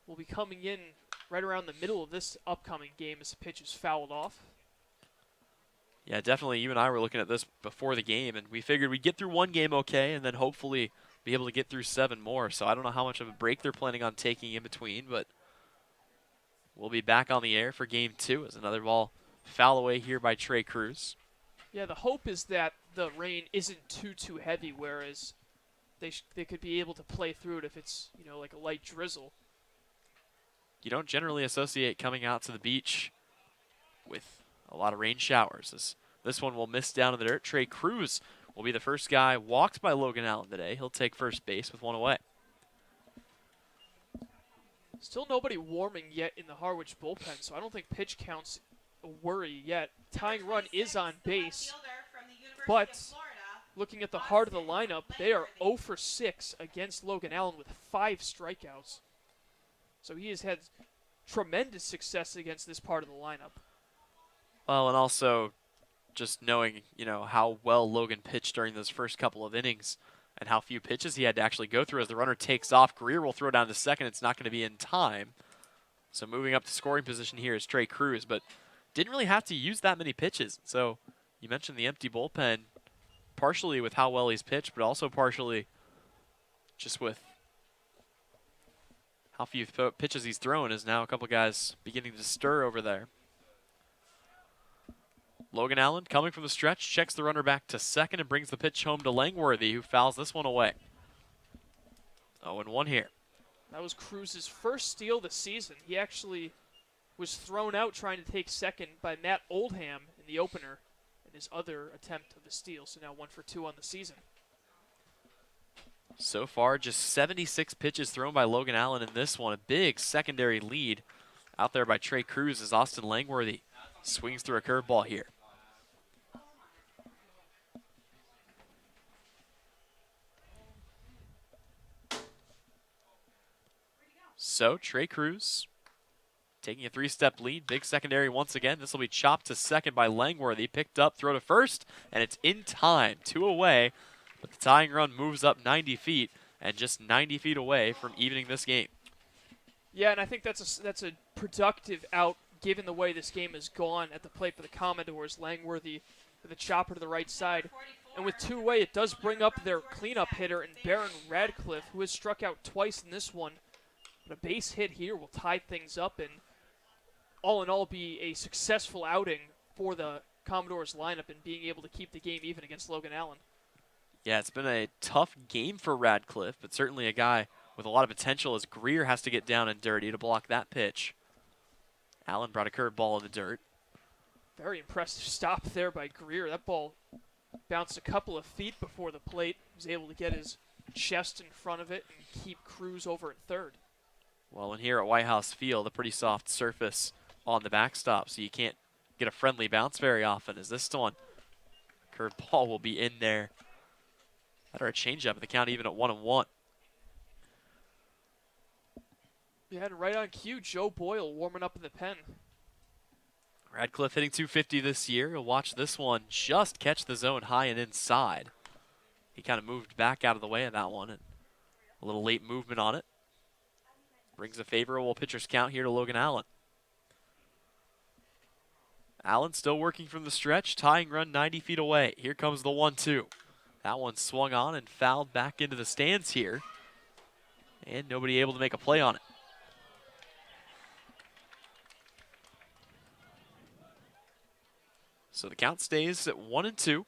Speaker 2: will be coming in right around the middle of this upcoming game as the pitch is fouled off.
Speaker 1: Yeah, definitely. You and I were looking at this before the game, and we figured we'd get through one game okay, and then hopefully be able to get through 7 more. So I don't know how much of a break they're planning on taking in between, but we'll be back on the air for Game 2 as another ball foul away here by Trey Cruz.
Speaker 2: Yeah, the hope is that the rain isn't too heavy, whereas they could be able to play through it if it's, like a light drizzle.
Speaker 1: You don't generally associate coming out to the beach with a lot of rain showers. This one will miss down in the dirt. Trey Cruz will be the first guy walked by Logan Allen today. He'll take first base with one away.
Speaker 2: Still nobody warming yet in the Harwich bullpen, so I don't think pitch count's a worry yet. Tying run is on base, but looking at the heart of the lineup, they are 0 for 6 against Logan Allen with 5 strikeouts. So he has had tremendous success against this part of the lineup.
Speaker 1: Well, and also just knowing, how well Logan pitched during those first couple of innings and how few pitches he had to actually go through as the runner takes off. Greer will throw down to second. It's not going to be in time. So moving up to scoring position here is Trey Cruz, but didn't really have to use that many pitches. So you mentioned the empty bullpen, partially with how well he's pitched, but also partially just with how few pitches he's thrown, is now a couple guys beginning to stir over there. Logan Allen coming from the stretch, checks the runner back to second and brings the pitch home to Langworthy, who fouls this one away. 0-1 here.
Speaker 2: That was Cruz's first steal this season. He actually was thrown out trying to take second by Matt Oldham in the opener in his other attempt of the steal. So now 1 for 2 on the season.
Speaker 1: So far, just 76 pitches thrown by Logan Allen in this one. A big secondary lead out there by Trey Cruz as Austin Langworthy swings through a curveball here. So Trey Cruz taking a 3-step lead. Big secondary once again. This will be chopped to second by Langworthy. Picked up, throw to first, and it's in time. 2 away, but the tying run moves up 90 feet and just 90 feet away from evening this game.
Speaker 2: Yeah, and I think that's a productive out given the way this game has gone at the plate for the Commodores. Langworthy with a chopper to the right side. And with 2 away, it does bring up their cleanup hitter in Baron Radcliffe, who has struck out twice in this one. But a base hit here will tie things up and all in all be a successful outing for the Commodores lineup and being able to keep the game even against Logan Allen.
Speaker 1: Yeah, it's been a tough game for Radcliffe, but certainly a guy with a lot of potential as Greer has to get down and dirty to block that pitch. Allen brought a curveball in the dirt.
Speaker 2: Very impressive stop there by Greer. That ball bounced a couple of feet before the plate. He was able to get his chest in front of it and keep Cruz over at third.
Speaker 1: Well, and here at White House Field, a pretty soft surface on the backstop, so you can't get a friendly bounce very often. As this one, curveball will be in there. That or a changeup, the count even at 1-1.
Speaker 2: Yeah, and right on cue, Joe Boyle warming up in the pen.
Speaker 1: Radcliffe hitting 250 this year. You'll watch this one just catch the zone high and inside. He kind of moved back out of the way of that one, and a little late movement on it. Brings a favorable pitcher's count here to Logan Allen. Allen still working from the stretch, tying run 90 feet away. Here comes the 1-2. That one swung on and fouled back into the stands here. And nobody able to make a play on it. So the count stays at 1-2.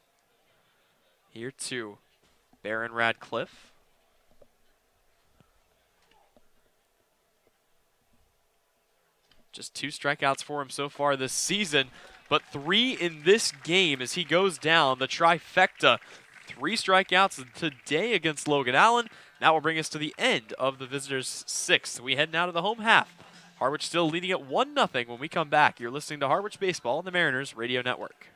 Speaker 1: Here to Baron Radcliffe. Just 2 strikeouts for him so far this season, but 3 in this game as he goes down. The trifecta. 3 strikeouts today against Logan Allen. That will bring us to the end of the visitors' 6th. We head now to the home half. Harwich still leading at 1-0 when we come back. You're listening to Harwich Baseball on the Mariners Radio Network.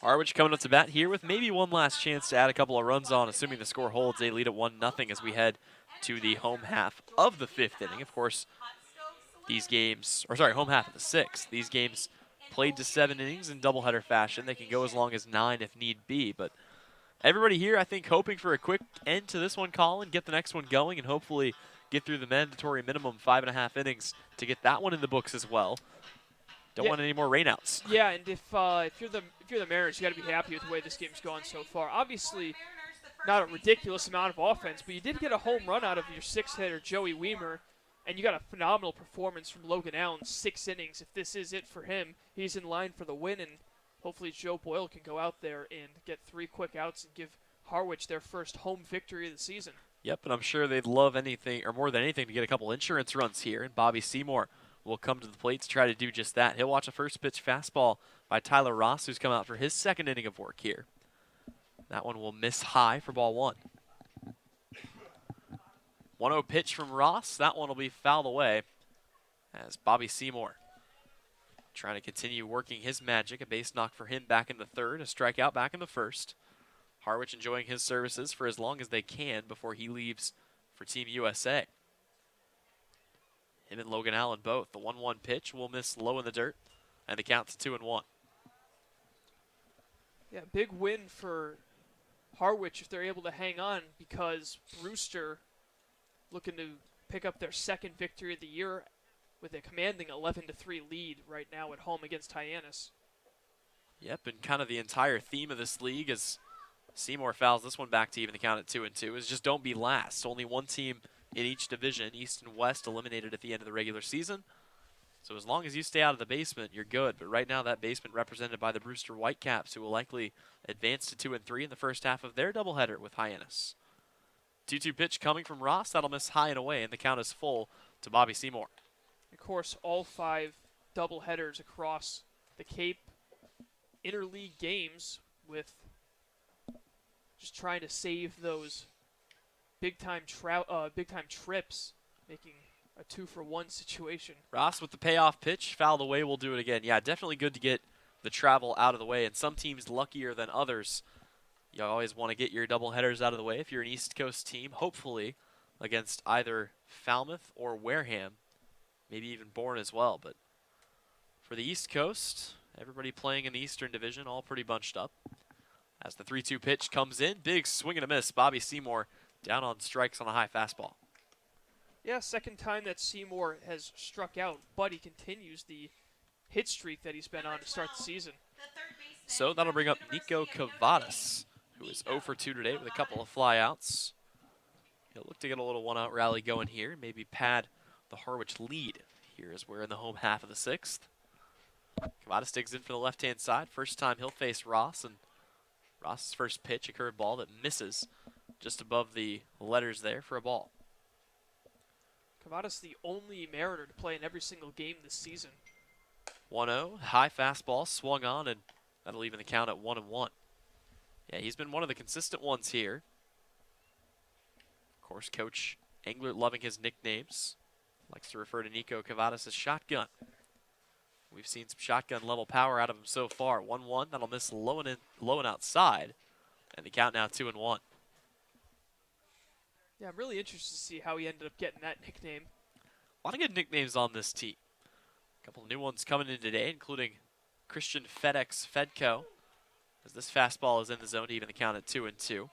Speaker 1: Harwich coming up to bat here with maybe one last chance to add a couple of runs on, assuming the score holds. They lead at 1-0 as we head to the home half of the 5th inning. Of course, these games, or sorry, home half of the 6th. These games played to 7 innings in doubleheader fashion. They can go as long as 9 if need be, but everybody here, I think, hoping for a quick end to this one, Colin, get the next one going, and hopefully get through the mandatory minimum 5.5 innings to get that one in the books as well. Don't want any more rainouts.
Speaker 2: Yeah, and if you're the Mariners, you got to be happy with the way this game's gone so far. Obviously, not a ridiculous amount of offense, but you did get a home run out of your 6th hitter, Joey Weimer, and you got a phenomenal performance from Logan Allen, 6 innings. If this is it for him, he's in line for the win, and hopefully Joe Boyle can go out there and get 3 quick outs and give Harwich their first home victory of the season.
Speaker 1: Yep, and I'm sure they'd love anything, or more than anything, to get a couple insurance runs here, and Bobby Seymour will come to the plate to try to do just that. He'll watch a first pitch fastball by Tyler Ross, who's come out for his 2nd inning of work here. That one will miss high for ball 1. 1-0 pitch from Ross. That one will be fouled away as Bobby Seymour trying to continue working his magic. A base knock for him back in the 3rd, a strikeout back in the 1st. Harwich enjoying his services for as long as they can before he leaves for Team USA. Him and Logan Allen both. The 1-1 pitch will miss low in the dirt, and the count to 2-1.
Speaker 2: Yeah, big win for Harwich if they're able to hang on, because Brewster looking to pick up their 2nd victory of the year with a commanding 11-3 lead right now at home against Hyannis.
Speaker 1: Yep, and kind of the entire theme of this league as Seymour fouls this one back to even the count at 2-2 is just don't be last. Only one team in each division, East and West, eliminated at the end of the regular season. So as long as you stay out of the basement, you're good. But right now, that basement represented by the Brewster Whitecaps, who will likely advance to 2-3 in the first half of their doubleheader with Hyannis. 2-2 pitch coming from Ross. That'll miss high and away, and the count is full to Bobby Seymour.
Speaker 2: Of course, all 5 doubleheaders across the Cape, interleague games with just trying to save those big-time trips, making a 2-for-1 situation.
Speaker 1: Ross with the payoff pitch, fouled away. We'll do it again. Yeah, definitely good to get the travel out of the way, and some teams luckier than others. You always want to get your doubleheaders out of the way if you're an East Coast team, hopefully against either Falmouth or Wareham, maybe even Bourne as well. But for the East Coast, everybody playing in the Eastern Division, all pretty bunched up. As the 3-2 pitch comes in, big swing and a miss. Bobby Seymour down on strikes on a high fastball.
Speaker 2: Yeah, 2nd time that Seymour has struck out, but he continues the hit streak that he's been on to start the season.
Speaker 1: So that'll bring up Nico Cavadas, who is 0 for 2 today with a couple of flyouts. He'll look to get a little one-out rally going here, maybe pad the Harwich lead here as we're in the home half of the 6th. Cavadas digs in for the left-hand side. First time he'll face Ross, and Ross's first pitch, a curveball that misses just above the letters there for a ball.
Speaker 2: Cavadas the only Mariner to play in every single game this season.
Speaker 1: 1-0, high fastball, swung on, and that'll even the count at 1-1. Yeah, he's been one of the consistent ones here. Of course, Coach Englert loving his nicknames. Likes to refer to Nico Cavadas as Shotgun. We've seen some shotgun level power out of him so far. 1-1, that'll miss low and outside. And the count now 2-1.
Speaker 2: Yeah, I'm really interested to see how he ended up getting that nickname.
Speaker 1: A lot of good nicknames on this team. A couple of new ones coming in today, including Christian FedEx Fedco, as this fastball is in the zone to even the count at 2-2.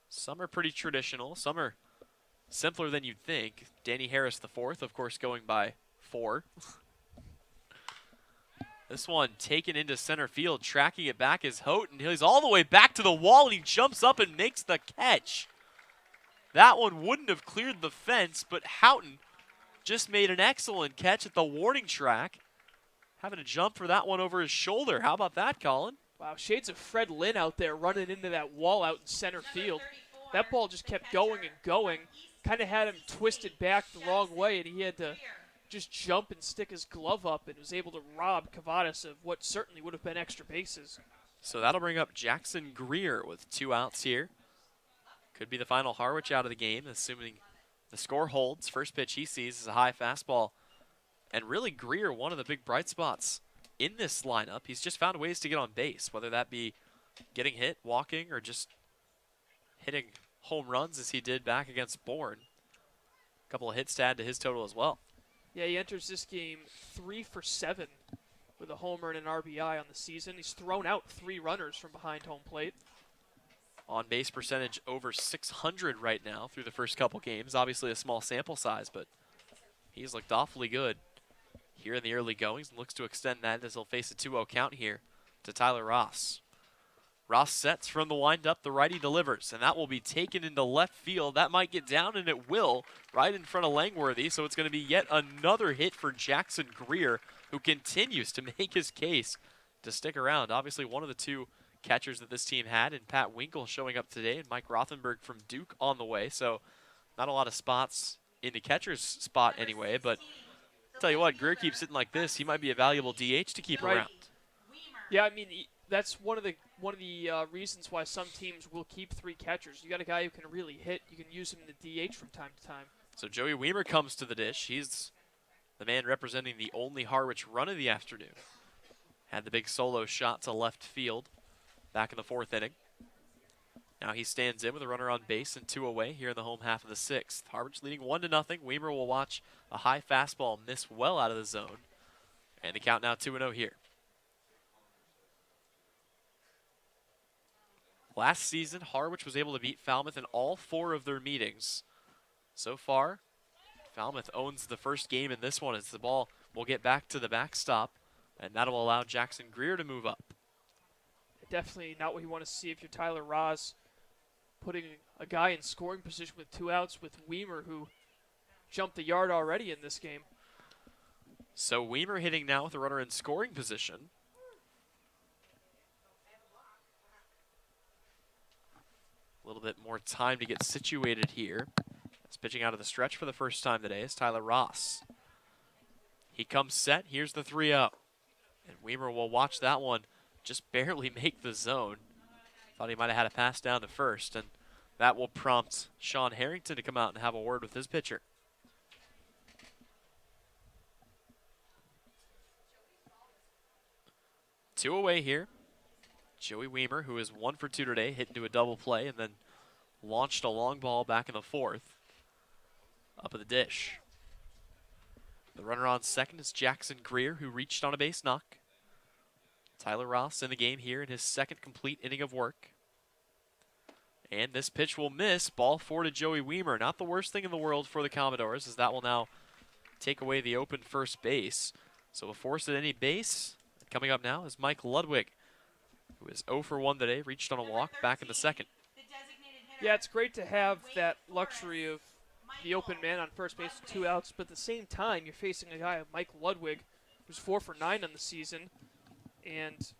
Speaker 1: Some are pretty traditional. Some are simpler than you'd think. Danny Harris IV, of course, going by 4. This one taken into center field, tracking it back is Houghton. He's all the way back to the wall, and he jumps up and makes the catch. That one wouldn't have cleared the fence, but Houghton just made an excellent catch at the warning track. Having to jump for that one over his shoulder. How about that, Colin?
Speaker 2: Wow, shades of Fred Lynn out there running into that wall out in center field. That ball just kept going and going. Kind of had him twisted back the wrong way, and he had to just jump and stick his glove up and was able to rob Cavadas of what certainly would have been extra bases.
Speaker 1: So that'll bring up Jackson Greer with 2 outs here. Could be the final Harwich out of the game, assuming the score holds. First pitch he sees is a high fastball. And really, Greer, one of the big bright spots in this lineup. He's just found ways to get on base, whether that be getting hit, walking, or just hitting home runs as he did back against Bourne. A couple of hits to add to his total as well.
Speaker 2: Yeah, he enters this game 3 for 7 with a homer and an RBI on the season. He's thrown out 3 runners from behind home plate.
Speaker 1: On base percentage over 600 right now through the first couple games. Obviously a small sample size, but he's looked awfully good here in the early goings and looks to extend that as he'll face a 2-0 count here to Tyler Ross. Ross sets from the windup, the righty delivers, and that will be taken into left field. That might get down, and it will, right in front of Langworthy, so it's going to be yet another hit for Jackson Greer, who continues to make his case to stick around. Obviously one of the 2 catchers that this team had, and Pat Winkle showing up today, and Mike Rothenberg from Duke on the way, so not a lot of spots in the catcher's spot anyway, but I'll tell you what, Greer keeps sitting like this, he might be a valuable DH to keep around.
Speaker 2: Yeah, I mean, that's one of the reasons why some teams will keep 3 catchers. You got a guy who can really hit. You can use him in the DH from time to time.
Speaker 1: So Joey Weimer comes to the dish. He's the man representing the only Harwich run of the afternoon. Had the big solo shot to left field back in the 4th inning. Now he stands in with a runner on base and 2 away here in the home half of the 6th. Harwich leading 1-0. Weimer will watch a high fastball miss well out of the zone. And the count now 2-0 here. Last season, Harwich was able to beat Falmouth in all 4 of their meetings. So far, Falmouth owns the first game in this one as the ball will get back to the backstop, and that'll allow Jackson Greer to move up.
Speaker 2: Definitely not what you want to see if you're Tyler Ross, putting a guy in scoring position with 2 outs with Weimer, who jumped the yard already in this game.
Speaker 1: So Weimer hitting now with a runner in scoring position. A little bit more time to get situated here. He's pitching out of the stretch for the first time today is Tyler Ross. He comes set. Here's the 3-0. And Weimer will watch that one just barely make the zone. Thought he might have had a pass down to first, and that will prompt Sean Harrington to come out and have a word with his pitcher. Two away here. Joey Weimer, who is 1 for 2 today, hit into a double play and then launched a long ball back in the 4th. Up at the dish. The runner on second is Jackson Greer, who reached on a base knock. Tyler Ross in the game here in his 2nd complete inning of work. And this pitch will miss. Ball 4 to Joey Weimer. Not the worst thing in the world for the Commodores, as that will now take away the open first base. So a force at any base. Coming up now is Mike Ludwig, who is 0 for 1 today, reached on a walk back in the 2nd.
Speaker 2: Yeah, it's great to have that luxury of the open man on first base with 2 outs, but at the same time, you're facing a guy like Mike Ludwig, who's 4 for 9 on the season, and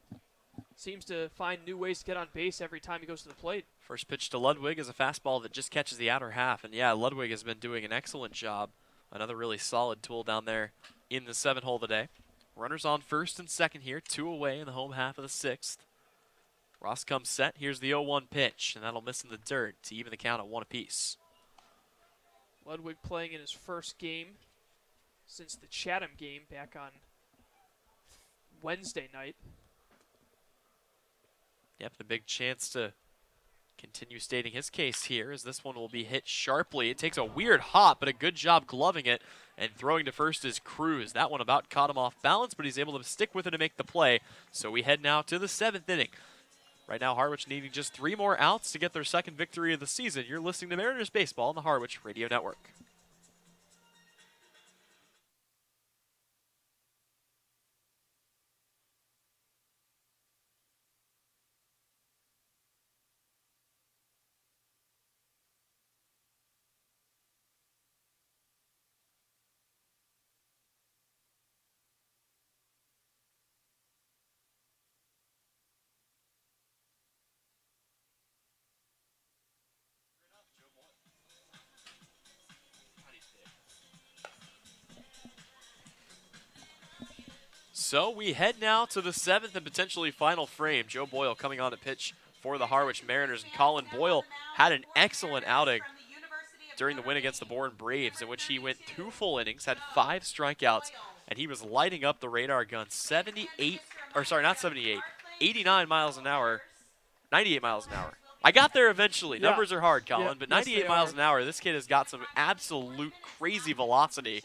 Speaker 2: seems to find new ways to get on base every time he goes to the plate.
Speaker 1: First pitch to Ludwig is a fastball that just catches the outer half, and yeah, Ludwig has been doing an excellent job. Another really solid tool down there in the 7-hole today. Runners on first and second here, 2 away in the home half of the 6th. Ross comes set. Here's the 0-1 pitch, and that'll miss in the dirt to even the count at 1 apiece.
Speaker 2: Ludwig playing in his first game since the Chatham game back on Wednesday night.
Speaker 1: Yep, the big chance to continue stating his case here as this one will be hit sharply. It takes a weird hop, but a good job gloving it, and throwing to first is Cruz. That one about caught him off balance, but he's able to stick with it and make the play. So we head now to the 7th inning. Right now, Harwich needing just 3 more outs to get their second victory of the season. You're listening to Mariners Baseball on the Harwich Radio Network. So we head now to the 7th and potentially final frame. Joe Boyle coming on to pitch for the Harwich Mariners, and Colin Boyle had an excellent outing during the win against the Bourne Braves, in which he went 2 full innings, had 5 strikeouts, and he was lighting up the radar gun 89 miles an hour, 98 miles an hour. I got there eventually.
Speaker 2: Yeah.
Speaker 1: Numbers are hard, Colin,
Speaker 2: Yeah,
Speaker 1: but
Speaker 2: yes,
Speaker 1: 98
Speaker 2: they
Speaker 1: miles
Speaker 2: are.
Speaker 1: an hour, this kid has got some absolute crazy velocity,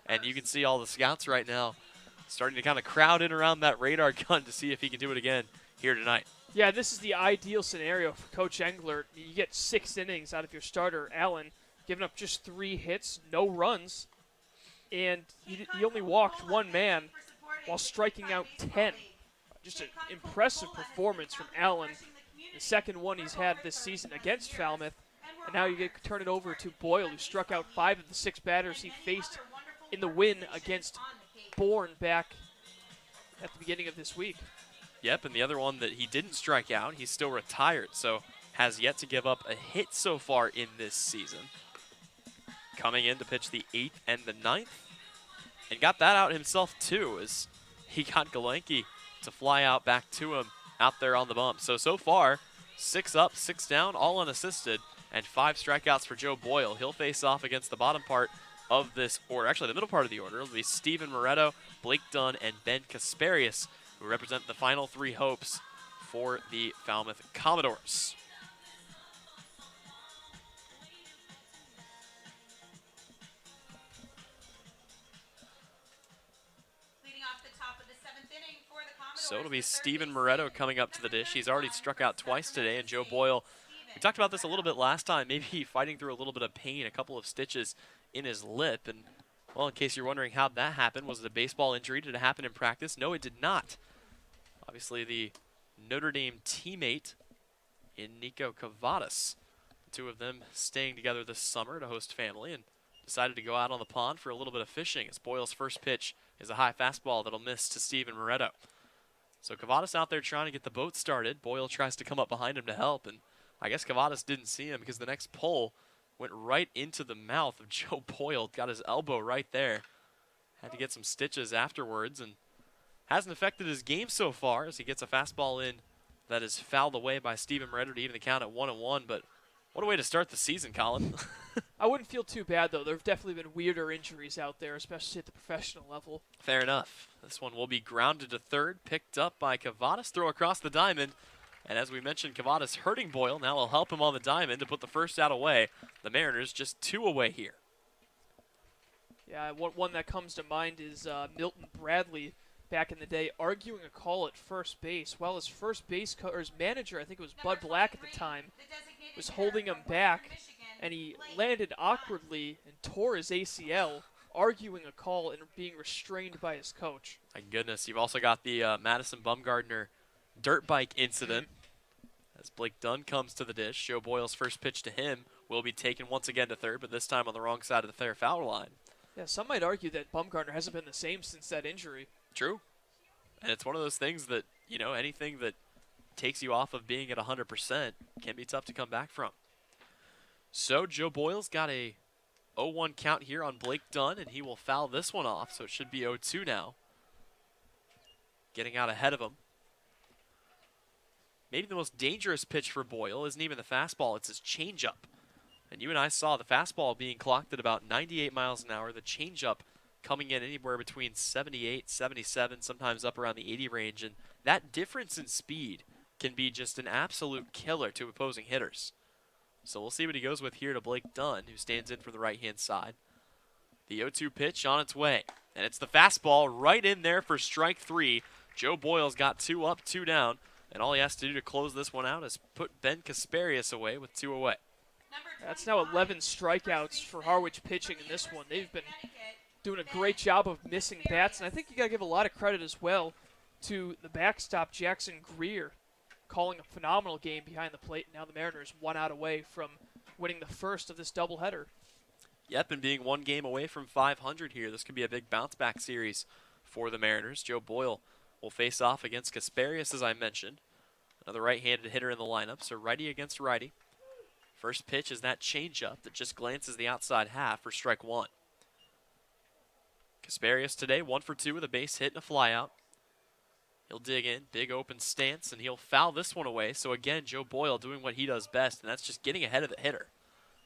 Speaker 1: and you can see all the scouts right now starting to kind of crowd in around that radar gun to see if he can do it again here tonight.
Speaker 2: Yeah, this is the ideal scenario for Coach Englert. You get 6 innings out of your starter, Allen, giving up just 3 hits, no runs, and he only walked 1 man while striking out 10. Just an impressive performance from Allen. The second one he's had this season against Falmouth, and now you get to turn it over to Boyle, who struck out 5 of the 6 batters he faced in the win against Bourne back at the beginning of this week.
Speaker 1: Yep, and the other one that he didn't strike out, he's still retired, so has yet to give up a hit so far in this season. Coming in to pitch the 8th and the 9th, and got that out himself too, as he got Galenki to fly out back to him out there on the bump. So far, 6 up, 6 down, all unassisted, and 5 strikeouts for Joe Boyle. He'll face off against the bottom part of this order, actually the middle part of the order. It'll be Stephen Moretto, Blake Dunn, and Ben Kasparius, who represent the final 3 hopes for the Falmouth Commodores. So it'll be Stephen Moretto coming up to the dish. He's already struck out twice today, and Joe Boyle, we talked about this a little bit last time, maybe fighting through a little bit of pain, a couple of stitches in his lip. And, well, in case you're wondering how that happened, was it a baseball injury? Did it happen in practice? No, it did not. Obviously, the Notre Dame teammate in Nico Cavadas, the 2 of them staying together this summer to host family, and decided to go out on the pond for a little bit of fishing, as Boyle's first pitch is a high fastball that'll miss to Stephen Moretto. So Cavadas out there trying to get the boat started. Boyle tries to come up behind him to help, and I guess Cavadas didn't see him because the next pull went right into the mouth of Joe Boyle. Got his elbow right there. Had to get some stitches afterwards, and hasn't affected his game so far as he gets a fastball in that is fouled away by Stephen Moretto to even the count at 1-1. But what a way to start the season, Colin.
Speaker 2: I wouldn't feel too bad, though. There have definitely been weirder injuries out there, especially at the professional level.
Speaker 1: Fair enough. This one will be grounded to third, picked up by Cavadas, throw across the diamond. And as we mentioned, Cavadas hurting Boyle. Now will help him on the diamond to put the first out away. The Mariners just 2 away here.
Speaker 2: Yeah, one that comes to mind is Milton Bradley back in the day arguing a call at first base. While his first base or his manager, I think it was Bud Black at the time, was holding him back, and he landed awkwardly and tore his ACL, arguing a call and being restrained by his coach.
Speaker 1: My goodness, you've also got the Madison Bumgardner dirt bike incident. As Blake Dunn comes to the dish, Joe Boyle's first pitch to him will be taken once again to third, but this time on the wrong side of the fair foul line.
Speaker 2: Yeah, some might argue that Bumgardner hasn't been the same since that injury.
Speaker 1: True. And it's one of those things that, you know, anything that takes you off of being at 100% can be tough to come back from. So Joe Boyle's got a 0-1 count here on Blake Dunn, and he will foul this one off, so it should be 0-2 now. Getting out ahead of him. Maybe the most dangerous pitch for Boyle isn't even the fastball, it's his changeup. And you and I saw the fastball being clocked at about 98 miles an hour, the changeup coming in anywhere between 78, 77, sometimes up around the 80 range. And that difference in speed can be just an absolute killer to opposing hitters. So we'll see what he goes with here to Blake Dunn, who stands in for the right-hand side. The 0-2 pitch on its way. And it's the fastball right in there for strike three. Joe Boyle's got 2 up, 2 down. And all he has to do to close this one out is put Ben Kasparius away with 2 away.
Speaker 2: That's now 11 strikeouts for Harwich pitching in this one. They've been doing a great job of missing bats, and I think you got to give a lot of credit as well to the backstop, Jackson Greer, calling a phenomenal game behind the plate. Now the Mariners 1 out away from winning the first of this doubleheader.
Speaker 1: Yep, and being 1 game away from 500 here, this could be a big bounce-back series for the Mariners. Joe Boyle will face off against Kasparius, as I mentioned. Another right-handed hitter in the lineup, so righty against righty. First pitch is that changeup that just glances the outside half for strike 1. Kasparius today 1 for 2 with a base hit and a flyout. He'll dig in, big open stance, and he'll foul this one away. So again, Joe Boyle doing what he does best, and that's just getting ahead of the hitter.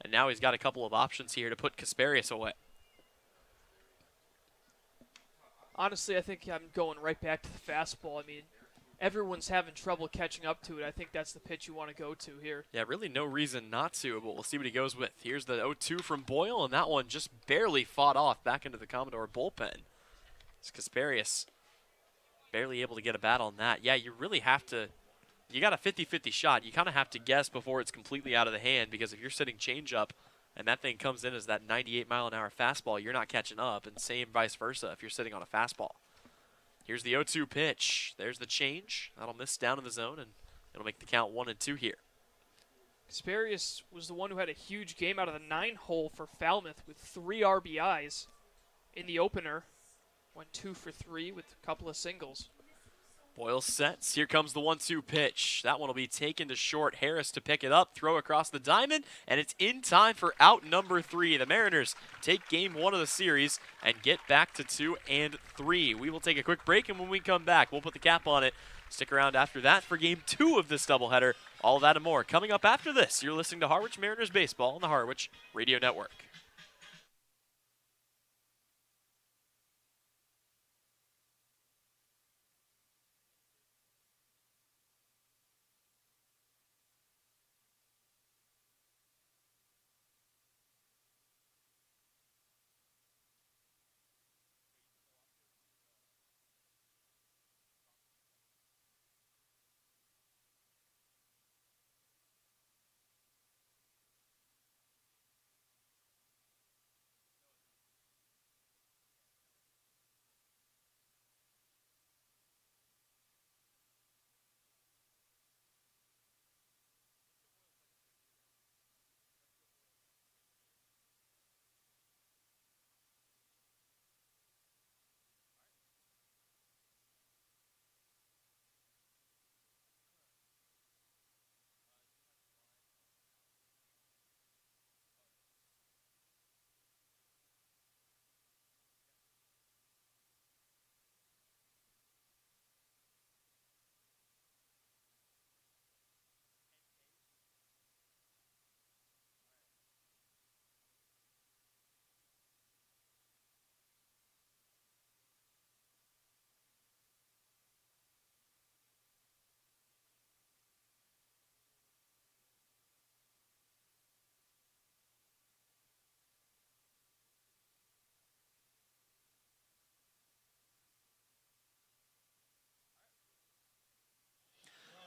Speaker 1: And now he's got a couple of options here to put Kasparius away.
Speaker 2: Honestly, I think I'm going right back to the fastball. I mean, everyone's having trouble catching up to it. I think that's the pitch you want to go to here. Yeah,
Speaker 1: really no reason not to, but we'll see what he goes with. Here's the 0-2 from Boyle, and that one just barely fought off back into the Commodore bullpen. It's Kasparius barely able to get a bat on that. Yeah, you really have to, you got a 50-50 shot. You kind of have to guess before it's completely out of the hand, because if you're sitting changeup and that thing comes in as that 98-mile-an-hour fastball, you're not catching up, and same vice versa if you're sitting on a fastball. Here's the 0-2 pitch. There's the change. That'll miss down in the zone, and it'll make the count 1-2 here.
Speaker 2: Kasparius was the one who had a huge game out of the 9-hole for Falmouth with 3 RBIs in the opener. Went 2 for 3 with a couple of singles.
Speaker 1: Boyle sets. Here comes the 1-2 pitch. That one will be taken to short. Harris to pick it up, throw across the diamond, and it's in time for out number 3. The Mariners take game 1 of the series and get back to 2 and 3. We will take a quick break, and when we come back, we'll put the cap on it. Stick around after that for game 2 of this doubleheader. All of that and more coming up after this. You're listening to Harwich Mariners Baseball on the Harwich Radio Network.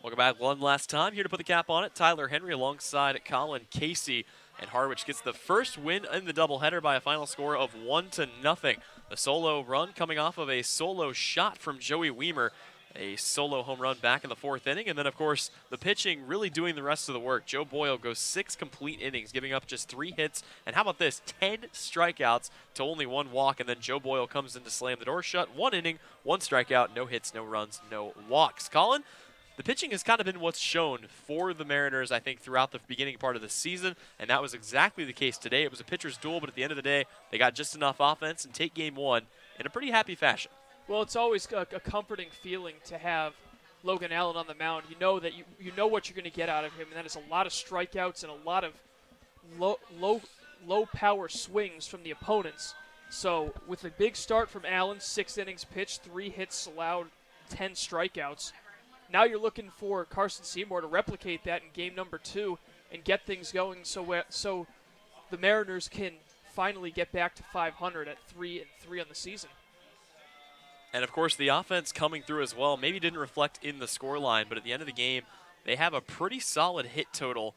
Speaker 1: Welcome back one last time. Here to put the cap on it, Tyler Henry alongside Colin Casey. And Harwich gets the first win in the doubleheader by a final score of 1-0. The solo run coming off of a solo shot from Joey Weimer. A solo home run back in the 4th inning. And then, of course, the pitching really doing the rest of the work. Joe Boyle goes 6 complete innings, giving up just 3 hits. And how about this? 10 strikeouts to only 1 walk. And then Joe Boyle comes in to slam the door shut. 1 inning, 1 strikeout, no hits, no runs, no walks. Colin? The pitching has kind of been what's shown for the Mariners, I think, throughout the beginning part of the season, and that was exactly the case today. It was a pitcher's duel, but at the end of the day, they got just enough offense and take game 1 in a pretty happy fashion.
Speaker 2: Well, it's always a comforting feeling to have Logan Allen on the mound. You know that you know what you're going to get out of him, and that is a lot of strikeouts and a lot of low power swings from the opponents. So with a big start from Allen, 6 innings pitched, 3 hits allowed, 10 strikeouts. Now you're looking for Carson Seymour to replicate that in game number 2 and get things going so the Mariners can finally get back to 500 at 3-3 on the season.
Speaker 1: And of course, the offense coming through as well maybe didn't reflect in the scoreline, but at the end of the game, they have a pretty solid hit total.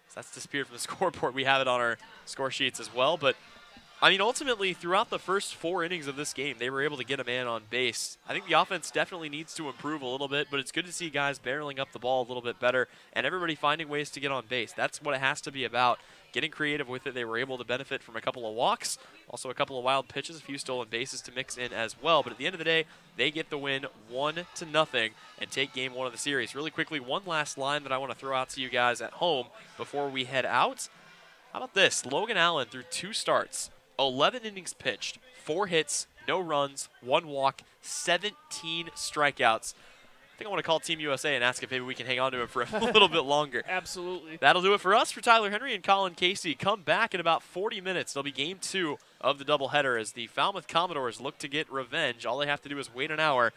Speaker 1: So that's disappeared from the scoreboard. We have it on our score sheets as well. But I mean, ultimately, throughout the first 4 innings of this game, they were able to get a man on base. I think the offense definitely needs to improve a little bit, but it's good to see guys barreling up the ball a little bit better and everybody finding ways to get on base. That's what it has to be about. Getting creative with it. They were able to benefit from a couple of walks, also a couple of wild pitches, a few stolen bases to mix in as well. But at the end of the day, they get the win 1-0 and take game 1 of the series. Really quickly, one last line that I want to throw out to you guys at home before we head out. How about this? Logan Allen through 2 starts, 11 innings pitched, 4 hits, no runs, 1 walk, 17 strikeouts. I think I want to call Team USA and ask if maybe we can hang on to him for a little bit longer.
Speaker 2: Absolutely.
Speaker 1: That'll do it for us. For Tyler Henry and Colin Casey, come back in about 40 minutes. It'll be game 2 of the doubleheader as the Falmouth Commodores look to get revenge. All they have to do is wait an hour,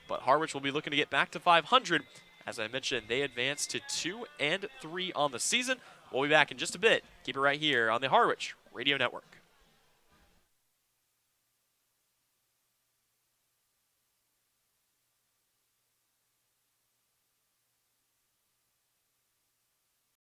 Speaker 1: but Harwich will be looking to get back to 500. As I mentioned, they advance to 2-3 on the season. We'll be back in just a bit. Keep it right here on the Harwich Radio Network.